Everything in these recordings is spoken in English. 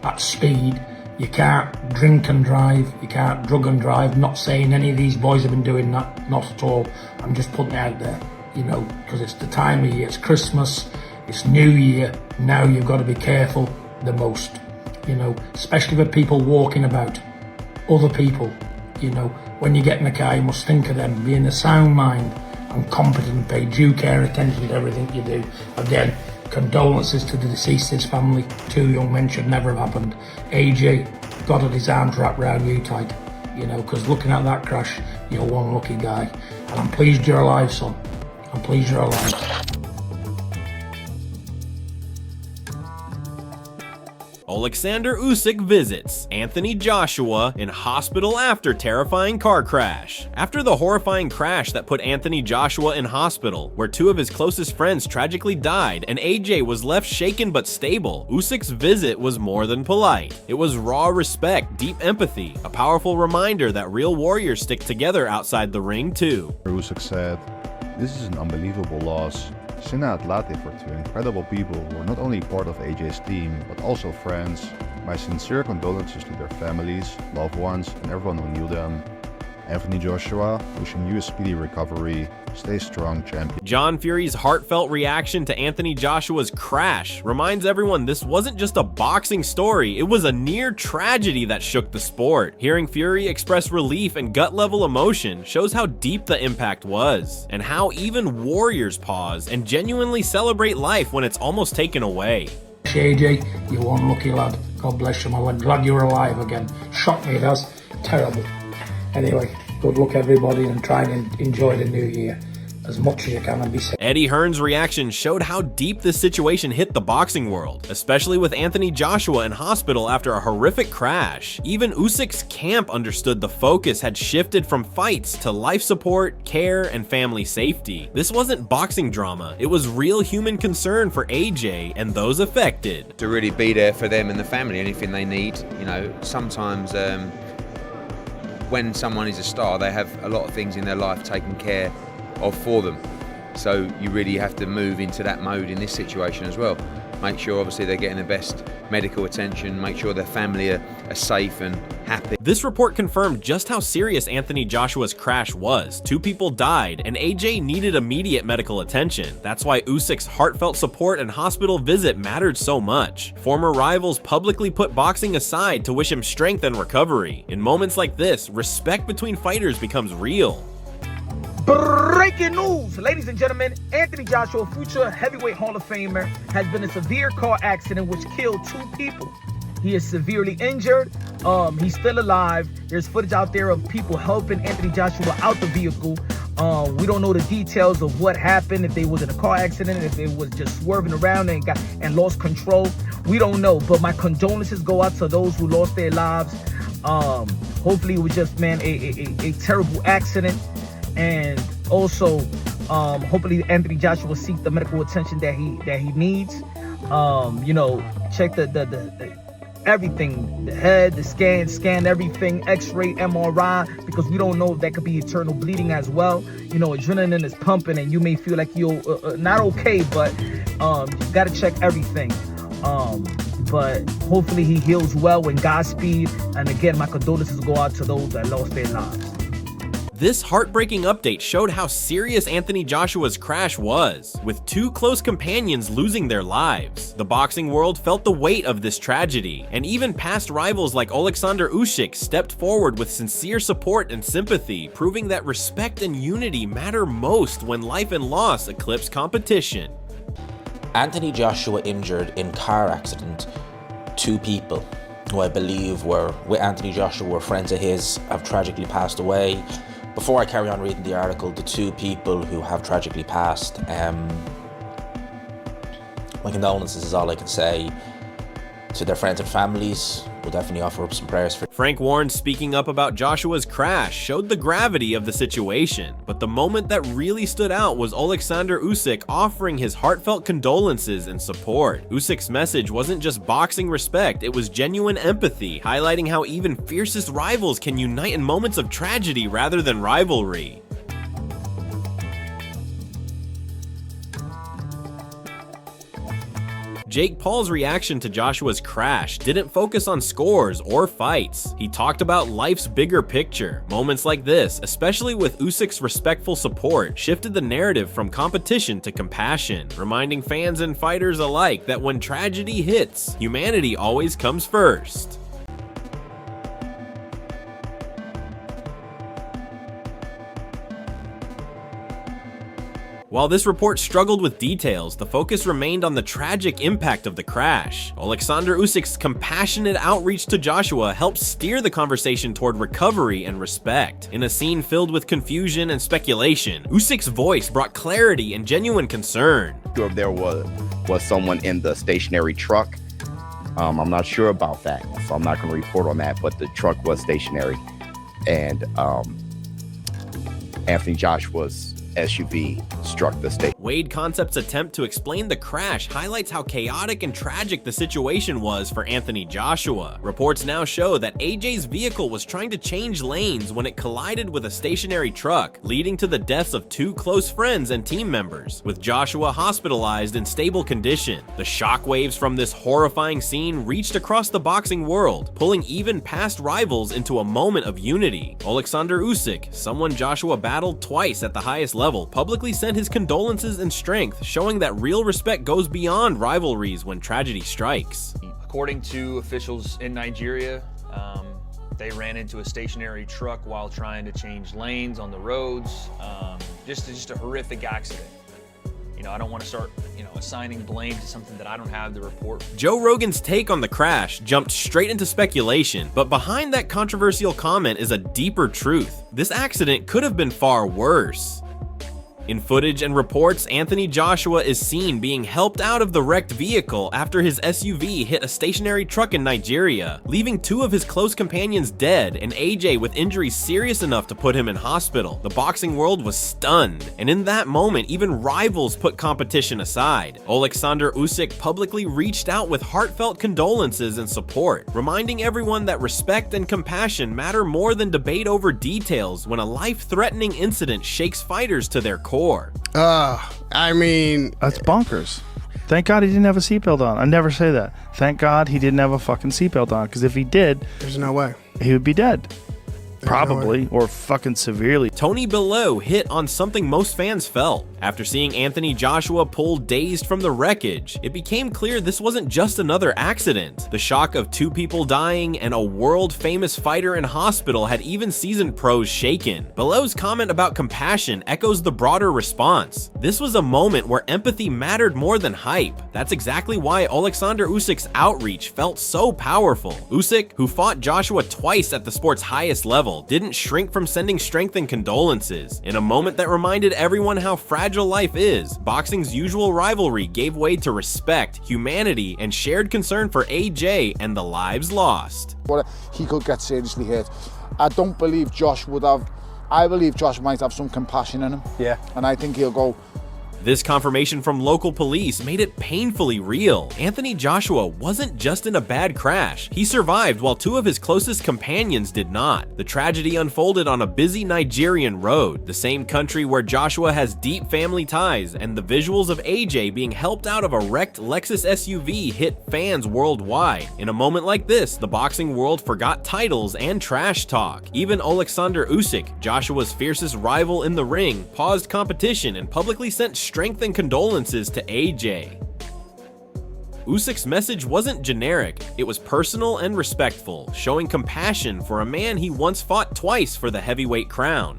At speed, you can't drink and drive, you can't drug and drive. Not saying any of these boys have been doing that, not at all. I'm just putting it out there, you know, because it's the time of year, it's Christmas, it's New Year. Now you've got to be careful the most, you know, especially with people walking about, other people, you know. When you get in the car, you must think of them, be in a sound mind and competent, pay due care attention to everything you do. Again, condolences to the deceased's family. 2 young men should never have happened. AJ, God had his arms wrapped around you tight, you know, because looking at that crash, you're one lucky guy. And I'm pleased you're alive, son. I'm pleased you're alive. Oleksandr Usyk visits Anthony Joshua in hospital after terrifying car crash. After the horrifying crash that put Anthony Joshua in hospital, where 2 of his closest friends tragically died and AJ was left shaken but stable, Usyk's visit was more than polite. It was raw respect, deep empathy, a powerful reminder that real warriors stick together outside the ring too. Usyk said, "This is an unbelievable loss. Sinna Atlati for 2 incredible people who are not only part of AJ's team, but also friends. My sincere condolences to their families, loved ones, and everyone who knew them. Anthony Joshua, wishing you a speedy recovery. Stay strong, champion." John Fury's heartfelt reaction to Anthony Joshua's crash reminds everyone this wasn't just a boxing story, it was a near tragedy that shook the sport. Hearing Fury express relief and gut-level emotion shows how deep the impact was, and how even warriors pause and genuinely celebrate life when it's almost taken away. AJ, you're one lucky lad. God bless you, my lad. Glad you're alive again. Shocked me, it has. Terrible. Anyway, good luck everybody, and try and enjoy the new year as much as you can and be safe. Eddie Hearn's reaction showed how deep this situation hit the boxing world, especially with Anthony Joshua in hospital after a horrific crash. Even Usyk's camp understood the focus had shifted from fights to life support, care, and family safety. This wasn't boxing drama, it was real human concern for AJ and those affected. To really be there for them and the family, anything they need. You know, sometimes when someone is a star, they have a lot of things in their life taken care of for them. So you really have to move into that mode in this situation as well. Make sure obviously they're getting the best medical attention, make sure their family are safe and happy. This report confirmed just how serious Anthony Joshua's crash was. 2 people died, and AJ needed immediate medical attention. That's why Usyk's heartfelt support and hospital visit mattered so much. Former rivals publicly put boxing aside to wish him strength and recovery. In moments like this, respect between fighters becomes real. Breaking news, ladies and gentlemen, Anthony Joshua, future heavyweight Hall of Famer, has been in a severe car accident which killed 2 people. He is severely injured. He's still alive. There's footage out there of people helping Anthony Joshua out the vehicle. We don't know the details of what happened, if they was in a car accident, if they was just swerving around and lost control. We don't know, but my condolences go out to those who lost their lives. Hopefully it was just, man, a terrible accident. And also, hopefully Anthony Joshua will seek the medical attention that he needs. You know, check the everything, the head, the scan everything, X-ray, MRI, because we don't know if that could be internal bleeding as well. You know, adrenaline is pumping, and you may feel like you're not okay, but you gotta check everything. But hopefully he heals well, and Godspeed. And again, my condolences go out to those that lost their lives. This heartbreaking update showed how serious Anthony Joshua's crash was, with 2 close companions losing their lives. The boxing world felt the weight of this tragedy, and even past rivals like Oleksandr Usyk stepped forward with sincere support and sympathy, proving that respect and unity matter most when life and loss eclipse competition. Anthony Joshua injured in car accident. 2 people who I believe were with Anthony Joshua were friends of his have tragically passed away. Before I carry on reading the article, the 2 people who have tragically passed, my condolences is all I can say to their friends and families. we'll definitely offer up some prayers for. Frank Warren speaking up about Joshua's crash showed the gravity of the situation, but the moment that really stood out was Oleksandr Usyk offering his heartfelt condolences and support. Usyk's message wasn't just boxing respect, it was genuine empathy, highlighting how even fiercest rivals can unite in moments of tragedy rather than rivalry. Jake Paul's reaction to Joshua's crash didn't focus on scores or fights. He talked about life's bigger picture. Moments like this, especially with Usyk's respectful support, shifted the narrative from competition to compassion, reminding fans and fighters alike that when tragedy hits, humanity always comes first. While this report struggled with details, the focus remained on the tragic impact of the crash. Oleksandr Usyk's compassionate outreach to Joshua helped steer the conversation toward recovery and respect. In a scene filled with confusion and speculation, Usyk's voice brought clarity and genuine concern. Sure if there was someone in the stationary truck. I'm not sure about that, so I'm not going to report on that, but the truck was stationary, and Anthony Joshua's SUV struck the state. Wade Concept's attempt to explain the crash highlights how chaotic and tragic the situation was for Anthony Joshua. Reports now show that AJ's vehicle was trying to change lanes when it collided with a stationary truck, leading to the deaths of two close friends and team members, with Joshua hospitalized in stable condition. The shockwaves from this horrifying scene reached across the boxing world, pulling even past rivals into a moment of unity. Oleksandr Usyk, someone Joshua battled twice at the highest level, publicly sent his condolences and strength, showing that real respect goes beyond rivalries when tragedy strikes. According to officials in Nigeria, they ran into a stationary truck while trying to change lanes on the roads. Just a horrific accident. You know, I don't want to start, assigning blame to something that I don't have the report. Joe Rogan's take on the crash jumped straight into speculation, but behind that controversial comment is a deeper truth. This accident could have been far worse. In footage and reports, Anthony Joshua is seen being helped out of the wrecked vehicle after his SUV hit a stationary truck in Nigeria, leaving two of his close companions dead and AJ with injuries serious enough to put him in hospital. The boxing world was stunned, and in that moment, even rivals put competition aside. Oleksandr Usyk publicly reached out with heartfelt condolences and support, reminding everyone that respect and compassion matter more than debate over details when a life-threatening incident shakes fighters to their core. I mean, that's bonkers. Thank God he didn't have a seatbelt on. I never say that. Thank God he didn't have a fucking seatbelt on, because if he did, there's no way he would be dead. There's Probably, no way. or fucking severely. Tony Bellew hit on something most fans felt. After seeing Anthony Joshua pull dazed from the wreckage, it became clear this wasn't just another accident. The shock of two people dying and a world-famous fighter in hospital had even seasoned pros shaken. Bellew's comment about compassion echoes the broader response. This was a moment where empathy mattered more than hype. That's exactly why Oleksandr Usyk's outreach felt so powerful. Usyk, who fought Joshua twice at the sport's highest level, didn't shrink from sending strength and condolences. In a moment that reminded everyone how fragile life is, boxing's usual rivalry gave way to respect, humanity, and shared concern for AJ and the lives lost. But he could get seriously hurt. I don't believe Josh would have. I believe Josh might have some compassion in him. Yeah. And I think he'll go. This confirmation from local police made it painfully real. Anthony Joshua wasn't just in a bad crash. He survived while two of his closest companions did not. The tragedy unfolded on a busy Nigerian road, the same country where Joshua has deep family ties, and the visuals of AJ being helped out of a wrecked Lexus SUV hit fans worldwide. In a moment like this, the boxing world forgot titles and trash talk. Even Oleksandr Usyk, Joshua's fiercest rival in the ring, paused competition and publicly sent strength and condolences to AJ. Usyk's message wasn't generic, it was personal and respectful, showing compassion for a man he once fought twice for the heavyweight crown.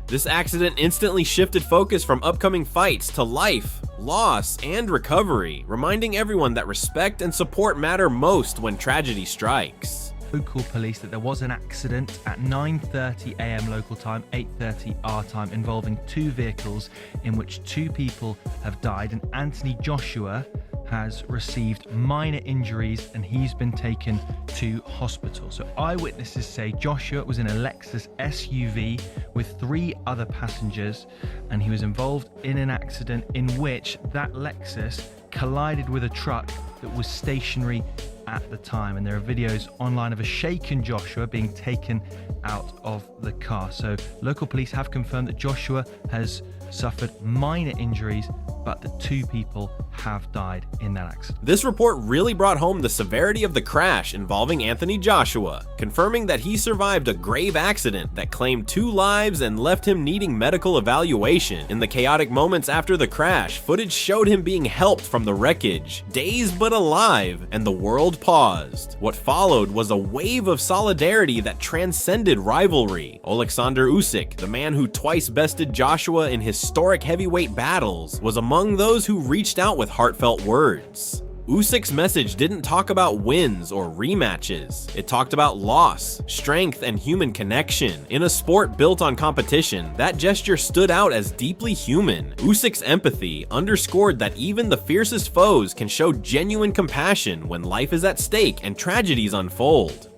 This accident instantly shifted focus from upcoming fights to life, loss, and recovery, reminding everyone that respect and support matter most when tragedy strikes. Local police that there was an accident at 9:30 a.m. local time, 8:30 our time, involving two vehicles in which two people have died, and Anthony Joshua has received minor injuries and he's been taken to hospital. So eyewitnesses say Joshua was in a Lexus SUV with 3 other passengers, and he was involved in an accident in which that Lexus collided with a truck that was stationary at the time. And there are videos online of a shaken Joshua being taken out of the car. So local police have confirmed that Joshua has suffered minor injuries, but that 2 people have died in that accident. This report really brought home the severity of the crash involving Anthony Joshua, confirming that he survived a grave accident that claimed 2 lives and left him needing medical evaluation. In the chaotic moments after the crash, footage showed him being helped from the wreckage, dazed but alive, and the world paused. What followed was a wave of solidarity that transcended rivalry. Oleksandr Usyk, the man who twice bested Joshua in historic heavyweight battles, was among those who reached out with heartfelt words. Usyk's message didn't talk about wins or rematches. It talked about loss, strength, and human connection. In a sport built on competition, that gesture stood out as deeply human. Usyk's empathy underscored that even the fiercest foes can show genuine compassion when life is at stake and tragedies unfold.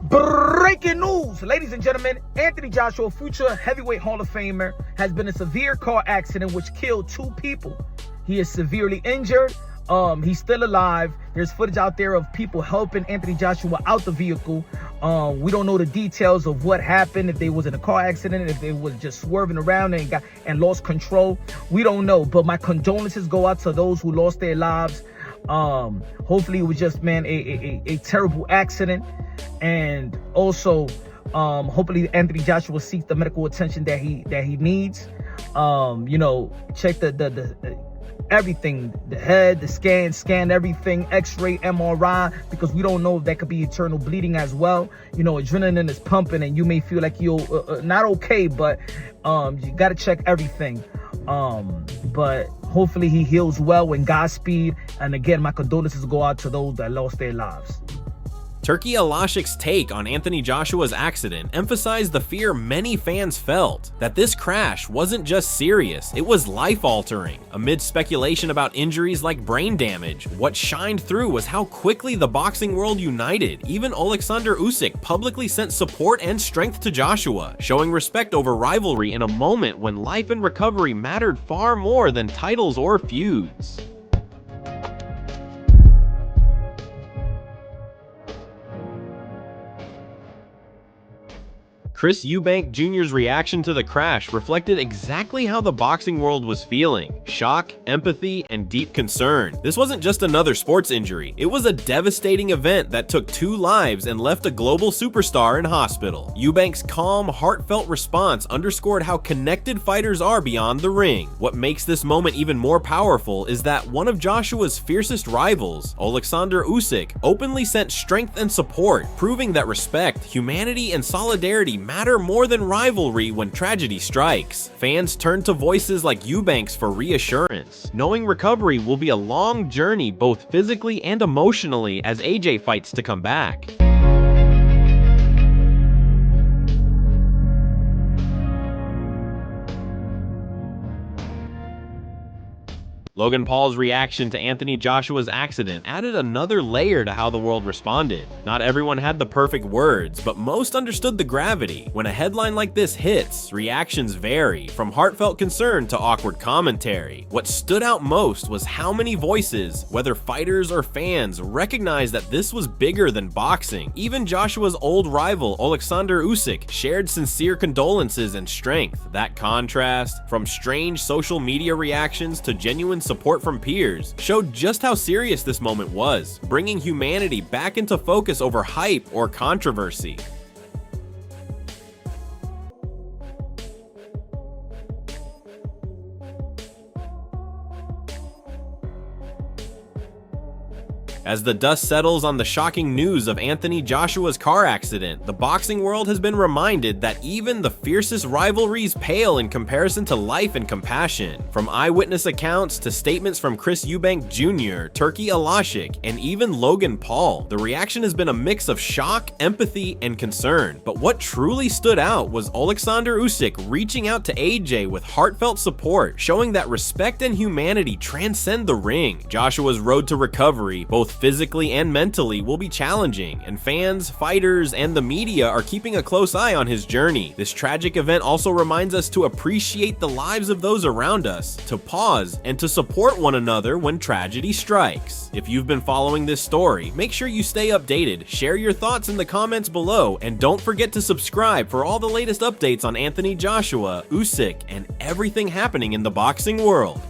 Breaking news, ladies and gentlemen, Anthony Joshua, future heavyweight Hall of Famer, has been in a severe car accident which killed 2 people. He is severely injured. He's still alive. There's footage out there of people helping Anthony Joshua out the vehicle. We don't know the details of what happened, if they was in a car accident, if they was just swerving around and lost control. We don't know, but my condolences go out to those who lost their lives. Hopefully it was just, man, a terrible accident. And also, hopefully Anthony Joshua seeks the medical attention that he needs. Check the everything, the head, the scan everything, x-ray, MRI, because we don't know if that could be internal bleeding as well. Adrenaline is pumping and you may feel like you're not okay, but you got to check everything. But hopefully he heals well, and Godspeed. And again, my condolences go out to those that lost their lives. Turkey Alashik's take on Anthony Joshua's accident emphasized the fear many fans felt, that this crash wasn't just serious, it was life-altering. Amid speculation about injuries like brain damage, what shined through was how quickly the boxing world united. Even Oleksandr Usyk publicly sent support and strength to Joshua, showing respect over rivalry in a moment when life and recovery mattered far more than titles or feuds. Chris Eubank Jr.'s reaction to the crash reflected exactly how the boxing world was feeling: shock, empathy, and deep concern. This wasn't just another sports injury, it was a devastating event that took 2 lives and left a global superstar in hospital. Eubank's calm, heartfelt response underscored how connected fighters are beyond the ring. What makes this moment even more powerful is that one of Joshua's fiercest rivals, Oleksandr Usyk, openly sent strength and support, proving that respect, humanity, and solidarity matter more than rivalry when tragedy strikes. Fans turned to voices like Eubanks for reassurance, knowing recovery will be a long journey both physically and emotionally as AJ fights to come back. Logan Paul's reaction to Anthony Joshua's accident added another layer to how the world responded. Not everyone had the perfect words, but most understood the gravity. When a headline like this hits, reactions vary, from heartfelt concern to awkward commentary. What stood out most was how many voices, whether fighters or fans, recognized that this was bigger than boxing. Even Joshua's old rival, Oleksandr Usyk, shared sincere condolences and strength. That contrast, from strange social media reactions to genuine support from peers, showed just how serious this moment was, bringing humanity back into focus over hype or controversy. As the dust settles on the shocking news of Anthony Joshua's car accident, the boxing world has been reminded that even the fiercest rivalries pale in comparison to life and compassion. From eyewitness accounts to statements from Chris Eubank Jr., Turki Usyk, and even Logan Paul, the reaction has been a mix of shock, empathy, and concern. But what truly stood out was Oleksandr Usyk reaching out to AJ with heartfelt support, showing that respect and humanity transcend the ring. Joshua's road to recovery, both physically and mentally, will be challenging, and fans, fighters, and the media are keeping a close eye on his journey. This tragic event also reminds us to appreciate the lives of those around us, to pause, and to support one another when tragedy strikes. If you've been following this story, make sure you stay updated, share your thoughts in the comments below, and don't forget to subscribe for all the latest updates on Anthony Joshua, Usyk, and everything happening in the boxing world.